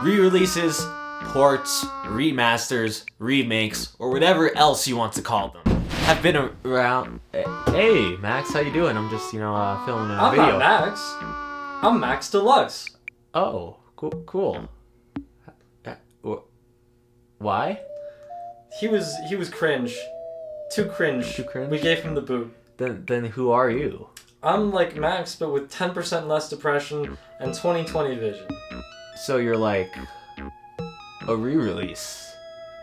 Re-releases, ports, remasters, remakes, or whatever else you want to call them, have been around. Hey, Max, how you doing? I'm just, filming a video. I'm not Max. I'm Max Deluxe. Oh, cool. Why? He was cringe. Too cringe. Too cringe? We gave him the boot. Then who are you? I'm like Max, but with 10% less depression and 20/20 vision. So you're like a re-release.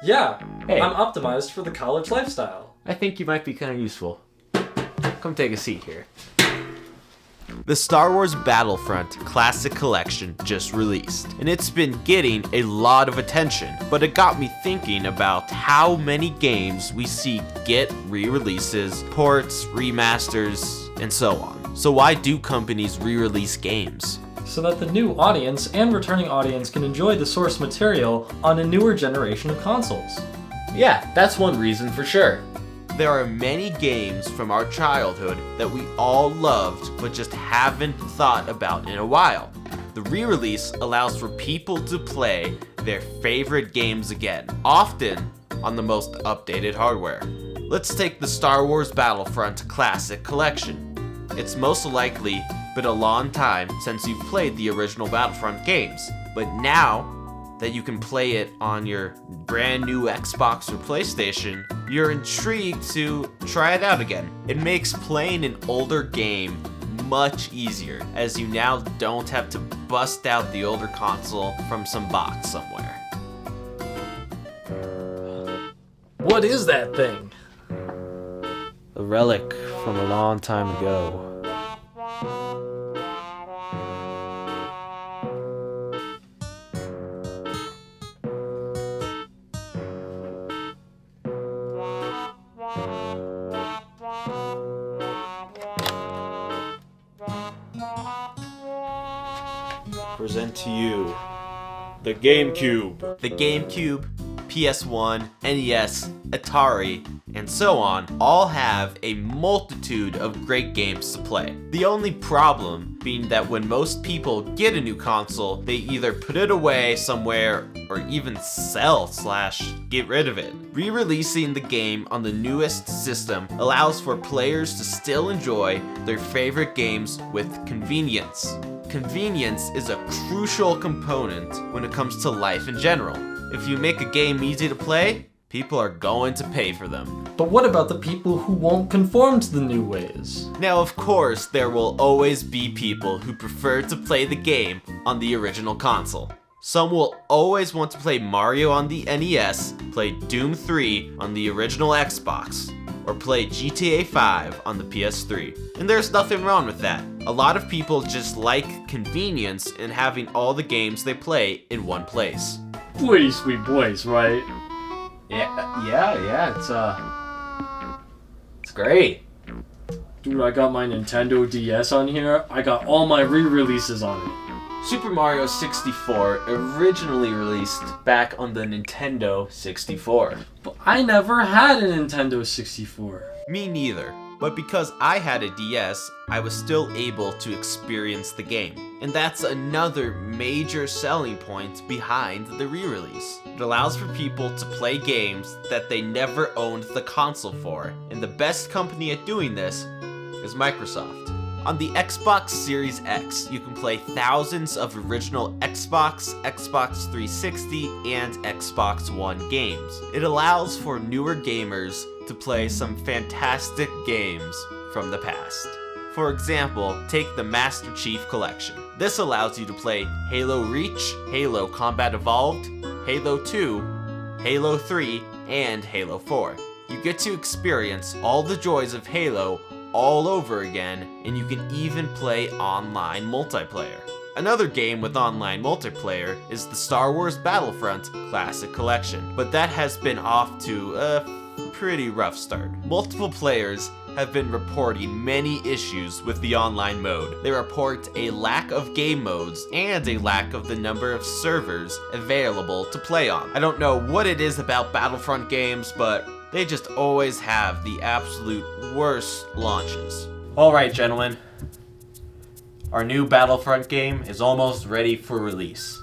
Yeah, Hey. I'm optimized for the college lifestyle. I think you might be kind of useful. Come take a seat here. The Star Wars Battlefront Classic Collection just released, and it's been getting a lot of attention, but it got me thinking about how many games we see get re-releases, ports, remasters, and so on. So why do companies re-release games? So that the new audience and returning audience can enjoy the source material on a newer generation of consoles. Yeah, that's one reason for sure. There are many games from our childhood that we all loved but just haven't thought about in a while. The re-release allows for people to play their favorite games again, often on the most updated hardware. Let's take the Star Wars Battlefront Classic Collection. It's most likely been a long time since you've played the original Battlefront games, but now that you can play it on your brand new Xbox or PlayStation, you're intrigued to try it out again. It makes playing an older game much easier, as you now don't have to bust out the older console from some box somewhere. What is that thing? A relic from a long time ago. Present to you the GameCube. The GameCube, PS1, NES, Atari, and so on all have a multitude of great games to play. The only problem being that when most people get a new console, they either put it away somewhere or even sell/get rid of it. Re-releasing the game on the newest system allows for players to still enjoy their favorite games with convenience. Convenience is a crucial component when it comes to life in general. If you make a game easy to play, people are going to pay for them. But what about the people who won't conform to the new ways? Now, of course, there will always be people who prefer to play the game on the original console. Some will always want to play Mario on the NES, play Doom 3 on the original Xbox, or play GTA 5 on the PS3. And there's nothing wrong with that. A lot of people just like convenience in having all the games they play in one place. Pretty sweet boys, right? Yeah, it's great. Dude, I got my Nintendo DS on here. I got all my re-releases on it. Super Mario 64 originally released back on the Nintendo 64. But I never had a Nintendo 64. Me neither. But because I had a DS, I was still able to experience the game. And that's another major selling point behind the re-release. It allows for people to play games that they never owned the console for. And the best company at doing this is Microsoft. On the Xbox Series X, you can play thousands of original Xbox, Xbox 360, and Xbox One games. It allows for newer gamers to play some fantastic games from the past. For example, take the Master Chief Collection. This allows you to play Halo Reach, Halo Combat Evolved, Halo 2, Halo 3, and Halo 4. You get to experience all the joys of Halo all over again, and you can even play online multiplayer. Another game with online multiplayer is the Star Wars Battlefront Classic Collection, but that has been off to a pretty rough start. Multiple players have been reporting many issues with the online mode. They report a lack of game modes and a lack of the number of servers available to play on. I don't know what it is about Battlefront games, but they just always have the absolute worst launches. Alright, gentlemen. Our new Battlefront game is almost ready for release.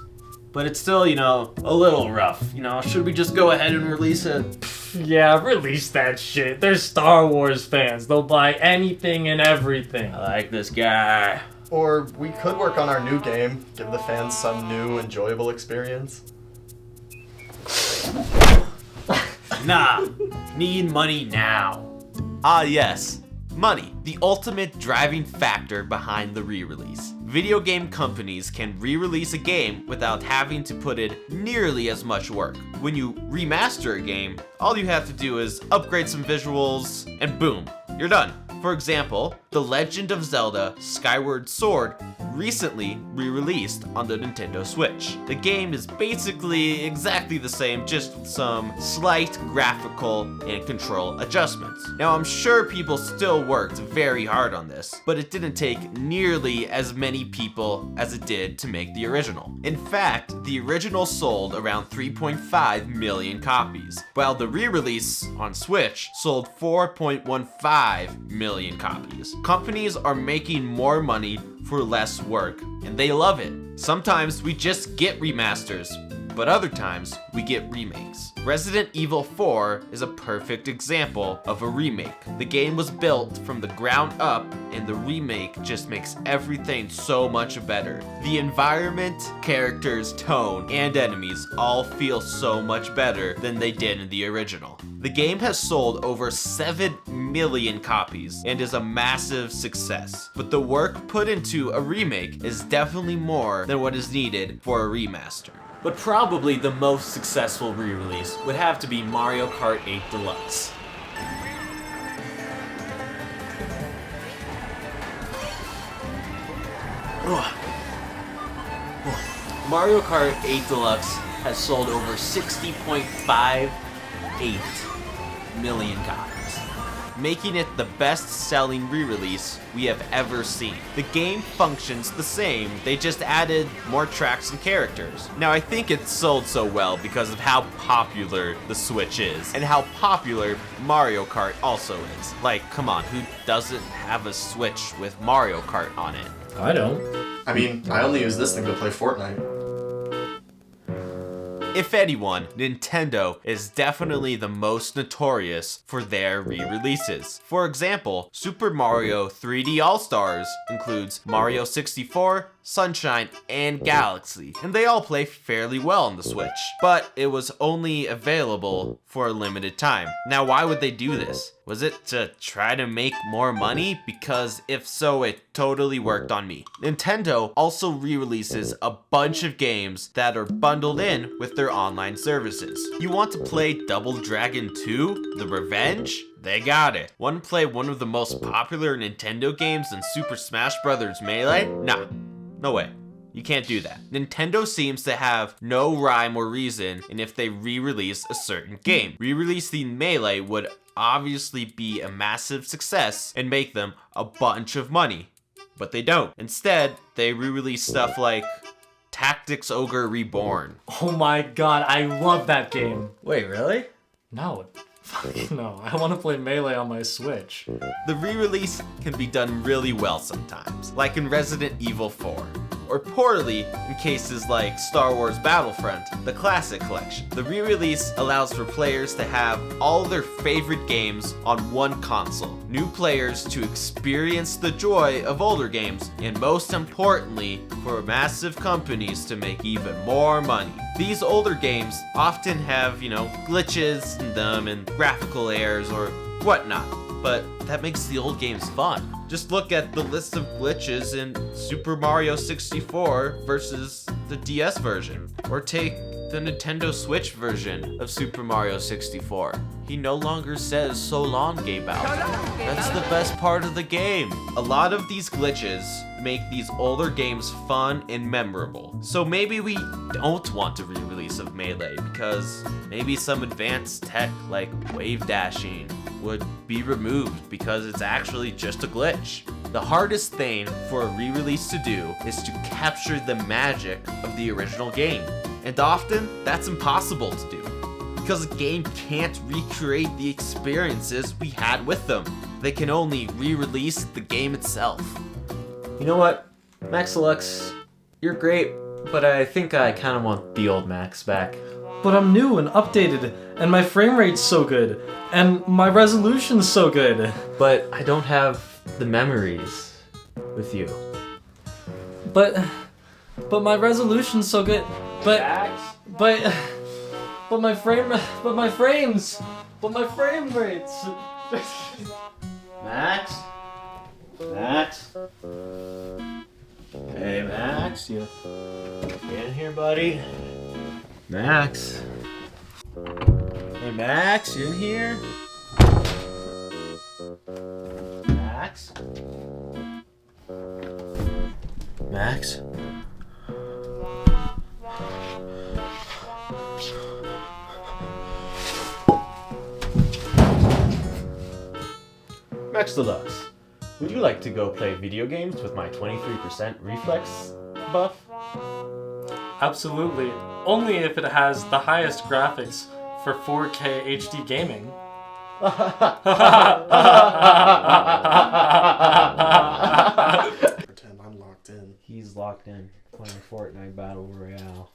but it's still, a little rough. Should we just go ahead and release it? Yeah, release that shit. They're Star Wars fans. They'll buy anything and everything. I like this guy. Or we could work on our new game, give the fans some new, enjoyable experience. Nah, need money now. Ah yes, money, the ultimate driving factor behind the re-release. Video game companies can re-release a game without having to put in nearly as much work. When you remaster a game, all you have to do is upgrade some visuals, and boom, you're done. For example, The Legend of Zelda Skyward Sword recently re-released on the Nintendo Switch. The game is basically exactly the same, just with some slight graphical and control adjustments. Now I'm sure people still worked very hard on this, but it didn't take nearly as many people as it did to make the original. In fact, the original sold around 3.5 million copies, while the re-release on Switch sold 4.15 million copies. Companies are making more money for less work, and they love it. Sometimes we just get remasters, but other times we get remakes. Resident Evil 4 is a perfect example of a remake. The game was built from the ground up, and the remake just makes everything so much better. The environment, characters, tone, and enemies all feel so much better than they did in the original. The game has sold over 7 million copies and is a massive success, but the work put into a remake is definitely more than what is needed for a remaster. But probably the most successful re-release would have to be Mario Kart 8 Deluxe. Mario Kart 8 Deluxe has sold over 60.58 million copies, making it the best-selling re-release we have ever seen. The game functions the same, they just added more tracks and characters. Now I think it's sold so well because of how popular the Switch is, and how popular Mario Kart also is. Like, come on, who doesn't have a Switch with Mario Kart on it? I don't. I mean, I only use this thing to play Fortnite. If anyone, Nintendo is definitely the most notorious for their re-releases. For example, Super Mario 3D All-Stars includes Mario 64, Sunshine, and Galaxy, and they all play fairly well on the Switch, but it was only available for a limited time. Now why would they do this? Was it to try to make more money? Because if so, it totally worked on me. Nintendo also re-releases a bunch of games that are bundled in with their online services. You want to play Double Dragon 2: The Revenge? They got it. Want to play one of the most popular Nintendo games in Super Smash Bros. Melee? Nah, no way. You can't do that. Nintendo seems to have no rhyme or reason in if they re-release a certain game. Re-releasing Melee would obviously be a massive success and make them a bunch of money, but they don't. Instead, they re-release stuff like Tactics Ogre Reborn. Oh my god, I love that game. Wait, really? No. Fuck no. I want to play Melee on my Switch. The re-release can be done really well sometimes, like in Resident Evil 4. Or poorly in cases like Star Wars Battlefront, the Classic Collection. The re-release allows for players to have all their favorite games on one console, new players to experience the joy of older games, and most importantly, for massive companies to make even more money. These older games often have, glitches in them and graphical errors or whatnot, but that makes the old games fun. Just look at the list of glitches in Super Mario 64 versus the DS version. Or take the Nintendo Switch version of Super Mario 64. He no longer says "so long, Gay Bowser." That's the best part of the game. A lot of these glitches make these older games fun and memorable. So maybe we don't want a re-release of Melee because maybe some advanced tech like wave dashing would be removed because it's actually just a glitch. The hardest thing for a re-release to do is to capture the magic of the original game. And often, that's impossible to do because a game can't recreate the experiences we had with them. They can only re-release the game itself. You know what, Maxilux, you're great, But I think I kind of want the old Max back. But I'm new and updated, and my frame rate's so good, and my resolution's so good. But I don't have the memories with you. But my resolution's so good. But my frame rates. Max? Max? Hey, Max, you in here, buddy? Max? Hey, Max, you in here? Max? Max? Max Deluxe, would you like to go play video games with my 23% reflex buff? Absolutely. Only if it has the highest graphics for 4K HD gaming. Pretend I'm locked in. He's locked in playing Fortnite Battle Royale.